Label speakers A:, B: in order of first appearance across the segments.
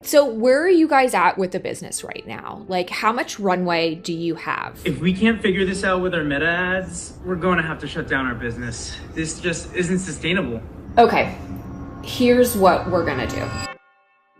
A: So where are you guys at with the business right now? Like, how much runway do you have?
B: If we can't figure this out with our meta ads, we're going to have to shut down our business. This just isn't sustainable.
A: Okay, here's what we're gonna do.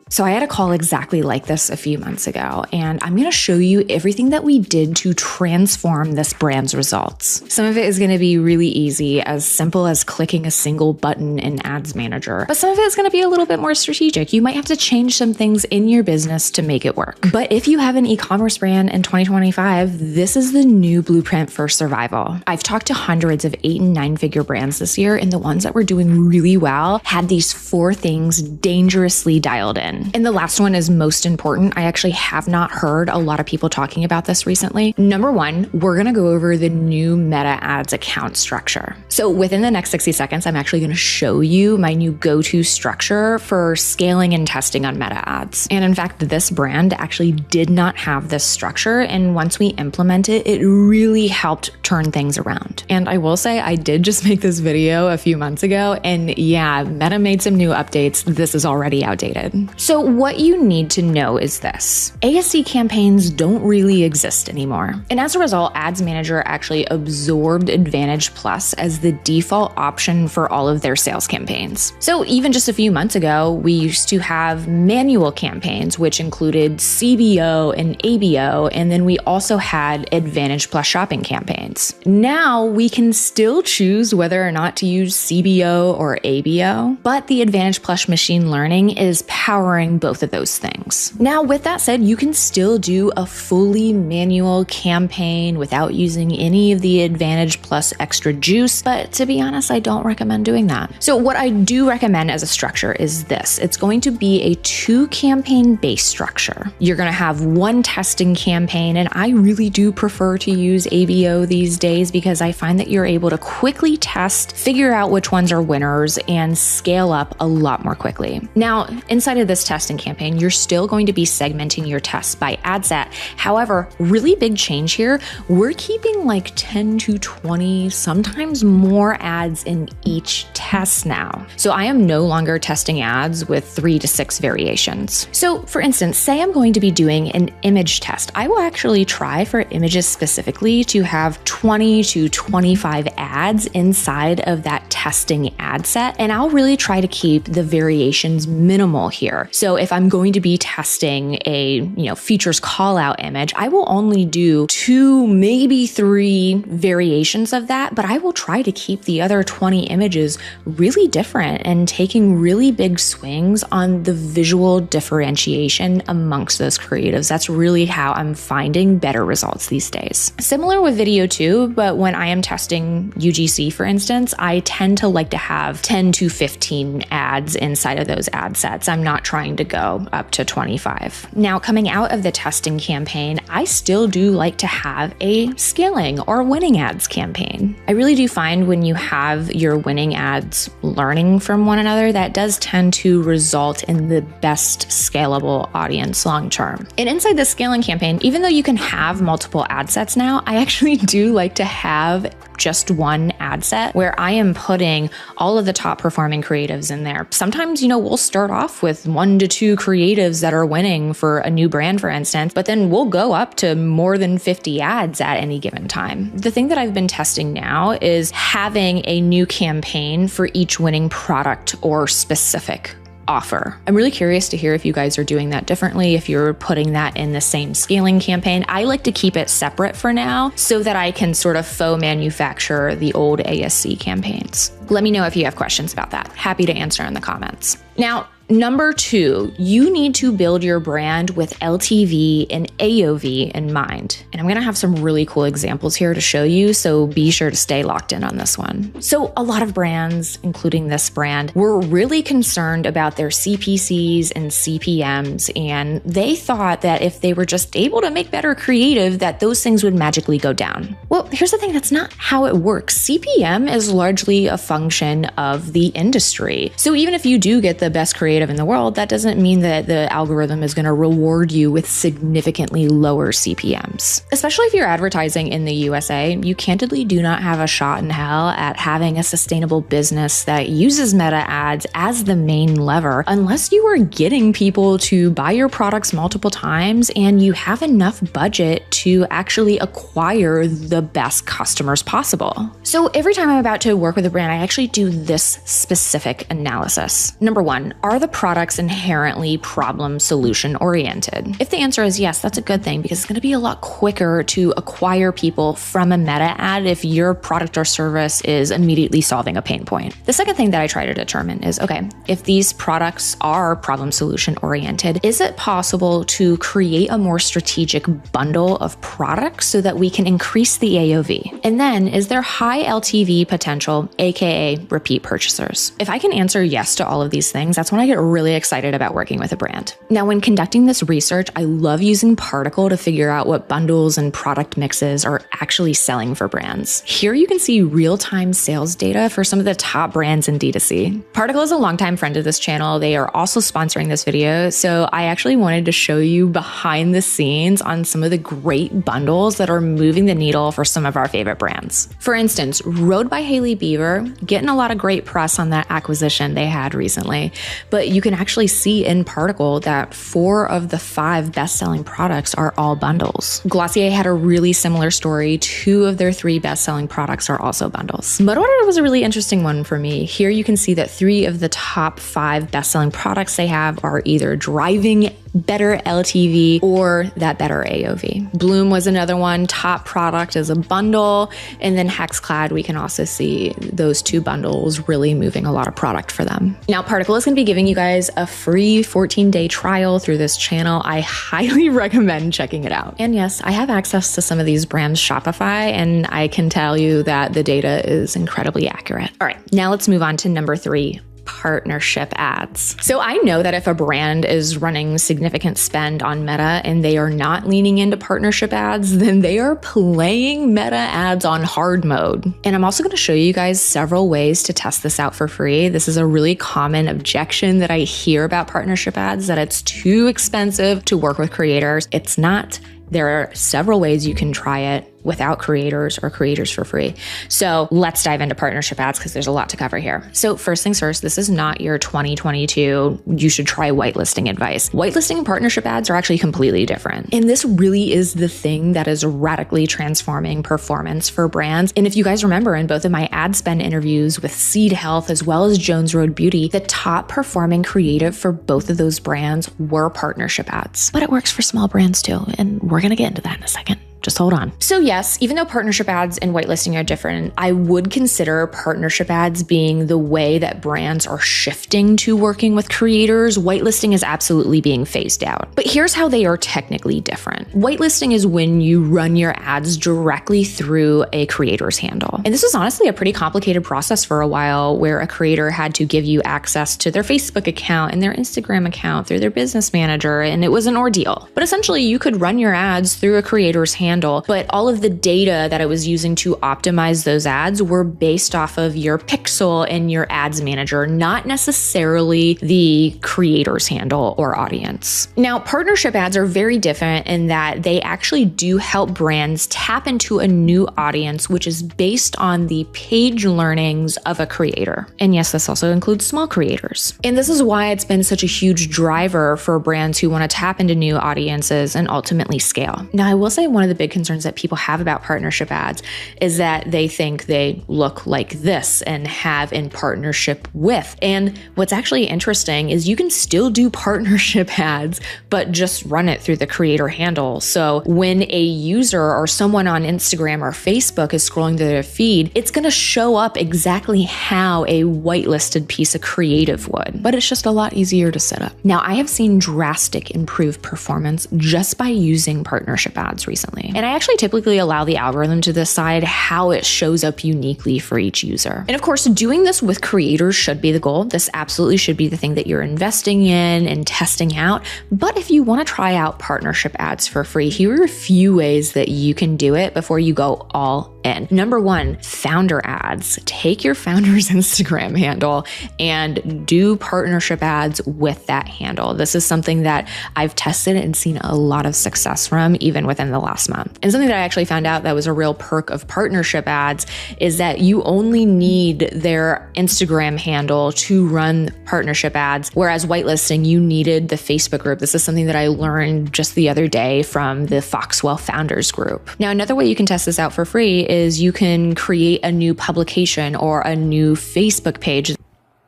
C: So I had a call exactly like this a few months ago, and I'm going to show you everything that we did to transform this brand's results. Some of it is going to be really easy, as simple as clicking a single button in Ads Manager, but some of it is going to be a little bit more strategic. You might have to change some things in your business to make it work. But if you have an e-commerce brand in 2025, this is the new blueprint for survival. I've talked to hundreds of 8- and 9-figure brands this year, and the ones that were doing really well had these 4 things dangerously dialed in. And the last one is most important. I actually have not heard a lot of people talking about this recently. Number 1, we're going to go over the new Meta Ads account structure. So within the next 60 seconds, I'm actually going to show you my new go-to structure for scaling and testing on Meta Ads. And in fact, this brand actually did not have this structure. And once we implement it, it really helped turn things around. And I will say, I did just make this video a few months ago. And yeah, Meta made some new updates. This is already outdated. So what you need to know is this: ASC campaigns don't really exist anymore. And as a result, Ads Manager actually absorbed Advantage Plus as the default option for all of their sales campaigns. So even just a few months ago, we used to have manual campaigns, which included CBO and ABO, and then we also had Advantage Plus shopping campaigns. Now we can still choose whether or not to use CBO or ABO, but the Advantage Plus machine learning is powering both of those things. Now, with that said, you can still do a fully manual campaign without using any of the Advantage Plus extra juice, but to be honest, I don't recommend doing that. So what I do recommend as a structure is this. It's going to be a 2-campaign base structure. You're going to have 1 testing campaign, and I really do prefer to use ABO these days because I find that you're able to quickly test, figure out which ones are winners, and scale up a lot more quickly. Now, inside of this testing campaign, you're still going to be segmenting your tests by ad set. However, really big change here, we're keeping like 10 to 20, sometimes more ads in each test now. So I am no longer testing ads with 3 to 6 variations. So for instance, say I'm going to be doing an image test. I will actually try for images specifically to have 20 to 25 ads inside of that testing ad set. And I'll really try to keep the variations minimal here. So if I'm going to be testing a, features call out image, I will only do 2, maybe 3 variations of that, but I will try to keep the other 20 images really different and taking really big swings on the visual differentiation amongst those creatives. That's really how I'm finding better results these days. Similar with video too, but when I am testing UGC, for instance, I tend to like to have 10 to 15 ads inside of those ad sets. I'm not trying to go up to 25. Now, coming out of the testing campaign, I still do like to have a scaling or winning ads campaign. I really do find when you have your winning ads learning from one another, that does tend to result in the best scalable audience long term. And inside the scaling campaign, even though you can have multiple ad sets now, I actually do like to have just 1 ad set where I am putting all of the top performing creatives in there. Sometimes, we'll start off with 1 to 2 creatives that are winning for a new brand, for instance, but then we'll go up to more than 50 ads at any given time. The thing that I've been testing now is having a new campaign for each winning product or specific offer. I'm really curious to hear if you guys are doing that differently, if you're putting that in the same scaling campaign. I like to keep it separate for now so that I can sort of faux manufacture the old ASC campaigns. Let me know if you have questions about that. Happy to answer in the comments. Now, number 2, you need to build your brand with LTV and AOV in mind. And I'm going to have some really cool examples here to show you, so be sure to stay locked in on this one. So a lot of brands, including this brand, were really concerned about their CPCs and CPMs, and they thought that if they were just able to make better creative, that those things would magically go down. Well, here's the thing, that's not how it works. CPM is largely a function of the industry. So even if you do get the best creative in the world, that doesn't mean that the algorithm is going to reward you with significantly lower CPMs. Especially if you're advertising in the USA, you candidly do not have a shot in hell at having a sustainable business that uses meta ads as the main lever unless you are getting people to buy your products multiple times and you have enough budget to actually acquire the best customers possible. So every time I'm about to work with a brand, I actually do this specific analysis. Number one, are the products inherently problem solution oriented? If the answer is yes, that's a good thing because it's going to be a lot quicker to acquire people from a meta ad if your product or service is immediately solving a pain point. The second thing that I try to determine is, okay, if these products are problem solution oriented, is it possible to create a more strategic bundle of products so that we can increase the AOV? And then, is there high LTV potential, aka repeat purchasers? If I can answer yes to all of these things, that's when I get really excited about working with a brand. Now, when conducting this research, I love using Particle to figure out what bundles and product mixes are actually selling for brands. Here you can see real-time sales data for some of the top brands in D2C. Particle is a longtime friend of this channel. They are also sponsoring this video, so I actually wanted to show you behind the scenes on some of the great bundles that are moving the needle for some of our favorite brands. For instance, Rode by Hailey Bieber, getting a lot of great press on that acquisition they had recently, but you can actually see in Particle that 4 of the 5 best-selling products are all bundles. Glossier had a really similar story. 2 of their 3 best-selling products are also bundles. Mudwater was a really interesting one for me. Here you can see that 3 of the top 5 best-selling products they have are either driving better LTV or that better AOV. Bloom was another one. Top product is a bundle. And then Hexclad, we can also see those 2 bundles really moving a lot of product for them. Now, Particle is going to be giving you guys a free 14-day trial through this channel. I highly recommend checking it out. And yes, I have access to some of these brands' Shopify, and I can tell you that the data is incredibly accurate. All right, now let's move on to number 3. Partnership ads. So I know that if a brand is running significant spend on Meta and they are not leaning into partnership ads, then they are playing Meta ads on hard mode. And I'm also going to show you guys several ways to test this out for free. This is a really common objection that I hear about partnership ads, that it's too expensive to work with creators. It's not. There are several ways you can try it without creators or creators for free. So let's dive into partnership ads because there's a lot to cover here. So first things first, this is not your 2022, you should try whitelisting advice. Whitelisting and partnership ads are actually completely different. And this really is the thing that is radically transforming performance for brands. And if you guys remember in both of my ad spend interviews with Seed Health as well as Jones Road Beauty, the top performing creative for both of those brands were partnership ads. But it works for small brands too. And we're going to get into that in a second. Just hold on. So yes, even though partnership ads and whitelisting are different, I would consider partnership ads being the way that brands are shifting to working with creators. Whitelisting is absolutely being phased out. But here's how they are technically different. Whitelisting is when you run your ads directly through a creator's handle. And this was honestly a pretty complicated process for a while, where a creator had to give you access to their Facebook account and their Instagram account through their business manager, and it was an ordeal. But essentially, you could run your ads through a creator's handle, but all of the data that I was using to optimize those ads were based off of your pixel and your ads manager, not necessarily the creator's handle or audience. Now, partnership ads are very different in that they actually do help brands tap into a new audience, which is based on the page learnings of a creator. And yes, this also includes small creators. And this is why it's been such a huge driver for brands who want to tap into new audiences and ultimately scale. Now, I will say one of the big concerns that people have about partnership ads is that they think they look like this and have in partnership with. And what's actually interesting is you can still do partnership ads, but just run it through the creator handle. So when a user or someone on Instagram or Facebook is scrolling through their feed, it's going to show up exactly how a whitelisted piece of creative would, but it's just a lot easier to set up. Now, I have seen drastic improved performance just by using partnership ads recently. And I actually typically allow the algorithm to decide how it shows up uniquely for each user. And of course, doing this with creators should be the goal. This absolutely should be the thing that you're investing in and testing out. But if you want to try out partnership ads for free, here are a few ways that you can do it before you go all in. Number one, founder ads. Take your founder's Instagram handle and do partnership ads with that handle. This is something that I've tested and seen a lot of success from even within the last month. And something that I actually found out that was a real perk of partnership ads is that you only need their Instagram handle to run partnership ads, whereas whitelisting, you needed the Facebook group. This is something that I learned just the other day from the Foxwell Founders group. Now, another way you can test this out for free is you can create a new publication or a new Facebook page.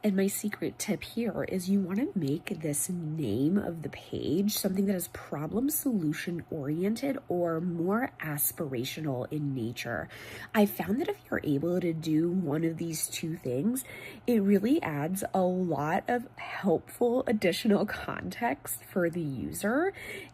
D: And my secret tip here is you want to make this name of the page something that is problem solution oriented or more aspirational in nature. I found that if you're able to do one of these two things, it really adds a lot of helpful additional context for the user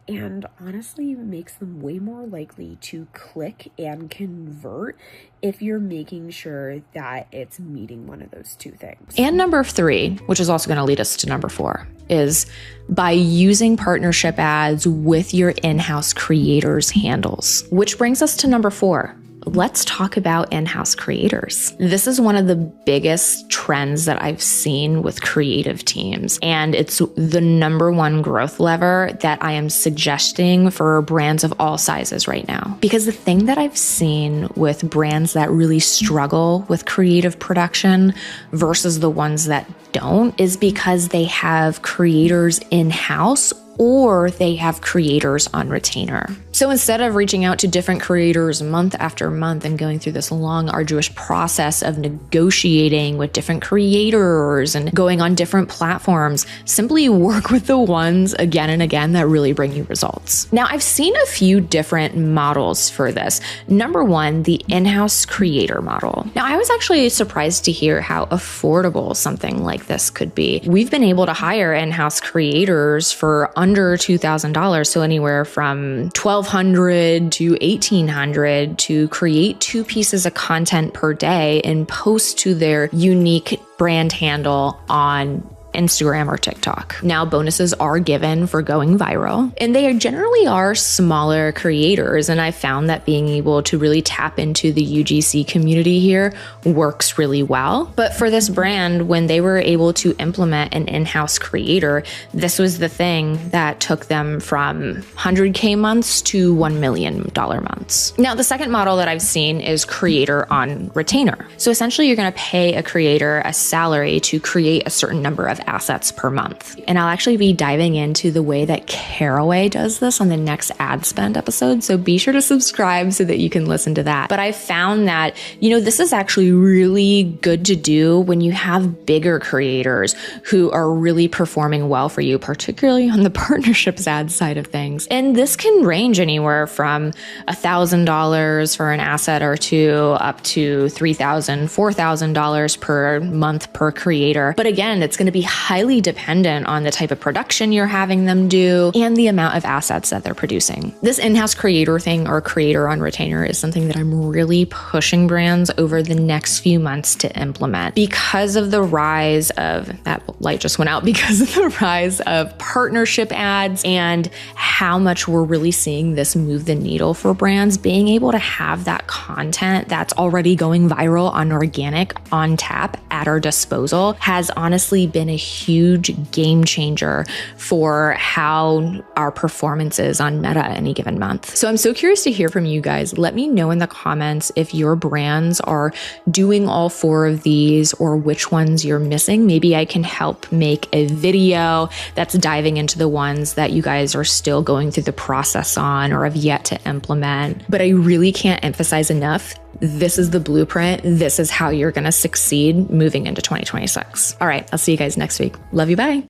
D: and honestly makes them way more likely to click and convert if you're making sure that it's meeting one of those two things.
C: And number three, which is also going to lead us to number four, is by using partnership ads with your in-house creators' handles. Which brings us to number four. Let's talk about in-house creators. This is one of the biggest trends that I've seen with creative teams, and it's the number one growth lever that I am suggesting for brands of all sizes right now. Because the thing that I've seen with brands that really struggle with creative production versus the ones that don't is because they have creators in-house or they have creators on retainer. So instead of reaching out to different creators month after month and going through this long, arduous process of negotiating with different creators and going on different platforms, simply work with the ones again and again that really bring you results. Now, I've seen a few different models for this. Number one, the in-house creator model. Now, I was actually surprised to hear how affordable something like this could be. We've been able to hire in-house creators for under $2,000, so anywhere from $1,200 to $1,800 to create 2 pieces of content per day and post to their unique brand handle on Instagram or TikTok. Now, bonuses are given for going viral, and they generally are smaller creators. And I found that being able to really tap into the UGC community here works really well. But for this brand, when they were able to implement an in-house creator, this was the thing that took them from 100K months to $1 million months. Now, the second model that I've seen is creator on retainer. So essentially, you're going to pay a creator a salary to create a certain number of assets per month. And I'll actually be diving into the way that Caraway does this on the next ad spend episode. So be sure to subscribe so that you can listen to that. But I found that, this is actually really good to do when you have bigger creators who are really performing well for you, particularly on the partnerships ad side of things. And this can range anywhere from $1,000 for an asset or two up to $3,000, $4,000 per month per creator. But again, it's going to be highly dependent on the type of production you're having them do and the amount of assets that they're producing. This in-house creator thing or creator on retainer is something that I'm really pushing brands over the next few months to implement because of the rise of, that light just went out, because of the rise of partnership ads and how much we're really seeing this move the needle for brands. Being able to have that content that's already going viral on organic, on tap, at our disposal has honestly been a huge game changer for how our performance is on Meta any given month. So I'm so curious to hear from you guys. Let me know in the comments if your brands are doing all 4 of these or which ones you're missing. Maybe I can help make a video that's diving into the ones that you guys are still going through the process on or have yet to implement. But I really can't emphasize enough, this is the blueprint. This is how you're going to succeed moving into 2026. All right, I'll see you guys next week. Love you. Bye.